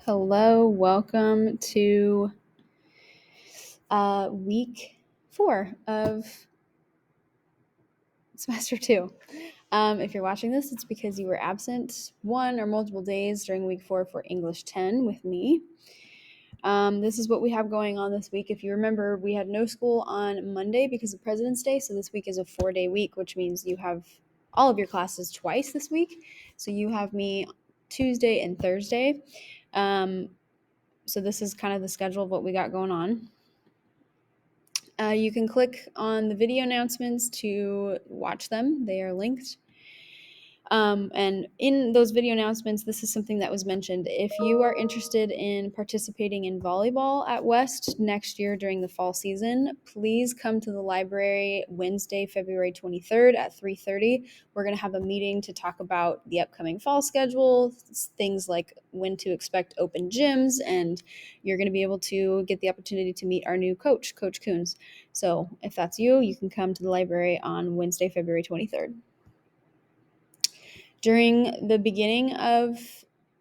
Hello, welcome to week 4 of semester 2. If you're watching this, it's because you were absent one or multiple days during week 4 for English 10 with me. This is what we have going on this week. If you remember, we had no school on Monday because of President's Day, so this week is a 4-day week, which means you have all of your classes twice this week. So you have me Tuesday and Thursday. So this is kind of the schedule of what we got going on. You can click on the video announcements to watch them. They are linked. And in those video announcements, this is something that was mentioned. If you are interested in participating in volleyball at West next year during the fall season, please come to the library Wednesday, February 23rd at 3:30. We're going to have a meeting to talk about the upcoming fall schedule, things like when to expect open gyms, and you're going to be able to get the opportunity to meet our new coach, Coach Coons. So if that's you, you can come to the library on Wednesday, February 23rd. During the beginning of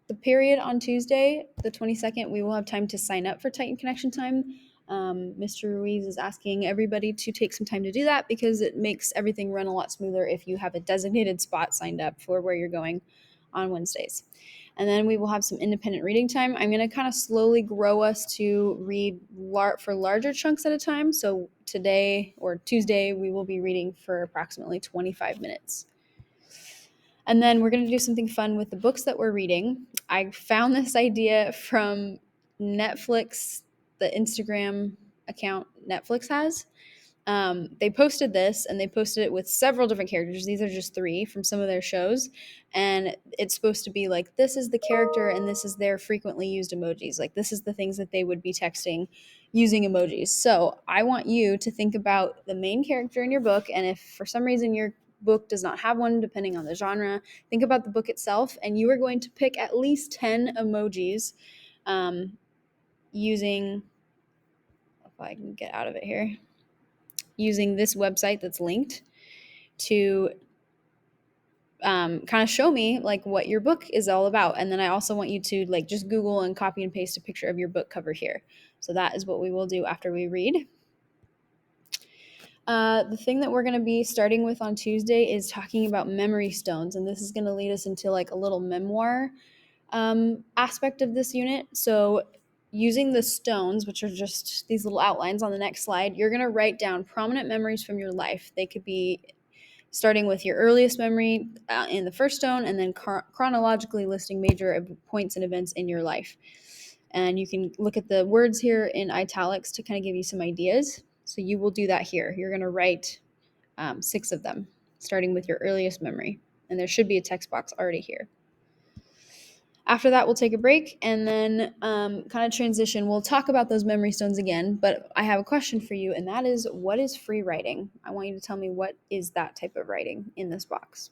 the period on Tuesday, the 22nd, we will have time to sign up for Titan Connection Time. Mr. Ruiz is asking everybody to take some time to do that because it makes everything run a lot smoother if you have a designated spot signed up for where you're going on Wednesdays. And then we will have some independent reading time. I'm going to kind of slowly grow us to read for larger chunks at a time. So today or Tuesday, we will be reading for approximately 25 minutes. And then we're going to do something fun with the books that we're reading. I found this idea from Netflix, the Instagram account Netflix has. They posted this and they posted it with several different characters. These are just 3 from some of their shows. And it's supposed to be like, this is the character and this is their frequently used emojis. Like, this is the things that they would be texting using emojis. So I want you to think about the main character in your book. And if for some reason your book does not have one, depending on the genre, think about the book itself. And you are going to pick at least 10 emojis using, if I can get out of it here, using this website that's linked to kind of show me like what your book is all about. And then I also want you to like just Google and copy and paste a picture of your book cover here. So that is what we will do after we read. The thing that we're going to be starting with on Tuesday is talking about memory stones. And this is going to lead us into like a little memoir aspect of this unit. So using the stones, which are just these little outlines on the next slide, you're going to write down prominent memories from your life. They could be starting with your earliest memory in the first stone and then chronologically listing major points and events in your life. And you can look at the words here in italics to kind of give you some ideas. So you will do that here. You're going to write 6 of them, starting with your earliest memory. And there should be a text box already here. After that, we'll take a break and then kind of transition. We'll talk about those memory stones again, but I have a question for you, and that is, what is free writing? I want you to tell me what is that type of writing in this box.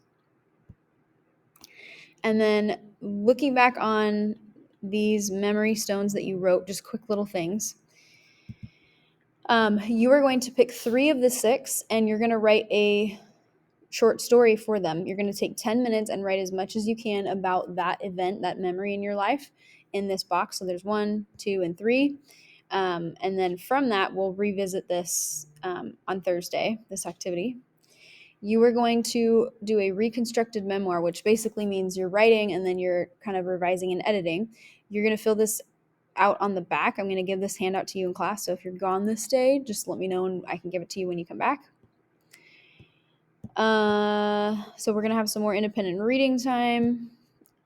And then looking back on these memory stones that you wrote, just quick little things. You are going to pick 3 of the 6, and you're going to write a short story for them. You're going to take 10 minutes and write as much as you can about that event, that memory in your life in this box. So there's 1, 2, and 3. And then from that, we'll revisit this on Thursday, this activity. You are going to do a reconstructed memoir, which basically means you're writing and then you're kind of revising and editing. You're going to fill this out on the back. I'm going to give this handout to you in class. So if you're gone this day, just let me know and I can give it to you when you come back. So we're going to have some more independent reading time.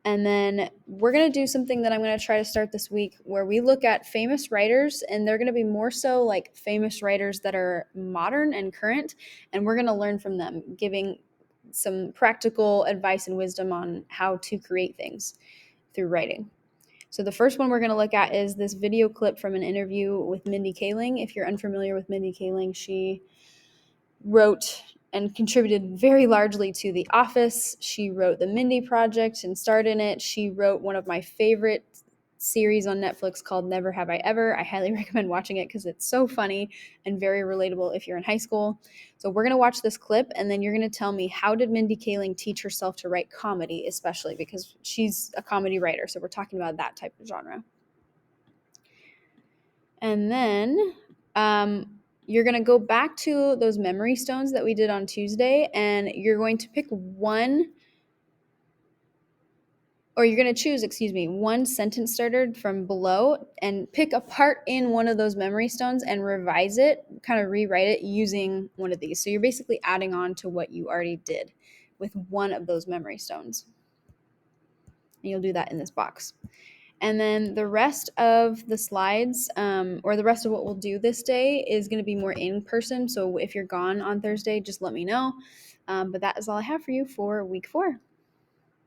And then we're going to do something that I'm going to try to start this week where we look at famous writers, and they're going to be more so like famous writers that are modern and current. And we're going to learn from them, giving some practical advice and wisdom on how to create things through writing. So the first one we're going to look at is this video clip from an interview with Mindy Kaling. If you're unfamiliar with Mindy Kaling, she wrote and contributed very largely to The Office. She wrote The Mindy Project and starred in it. She wrote one of my favorite series on Netflix called Never Have I Ever. I highly recommend watching it because it's so funny and very relatable if you're in high school. So we're going to watch this clip, and then you're going to tell me, how did Mindy Kaling teach herself to write comedy, especially because she's a comedy writer. So we're talking about that type of genre. And then you're going to go back to those memory stones that we did on Tuesday, and you're going to pick one, or you're going to choose, one sentence starter from below and pick a part in one of those memory stones and revise it, kind of rewrite it using one of these. So you're basically adding on to what you already did with one of those memory stones. And you'll do that in this box. And then the rest of the slides, or the rest of what we'll do this day, is going to be more in person. So if you're gone on Thursday, just let me know. But that is all I have for you for week 4.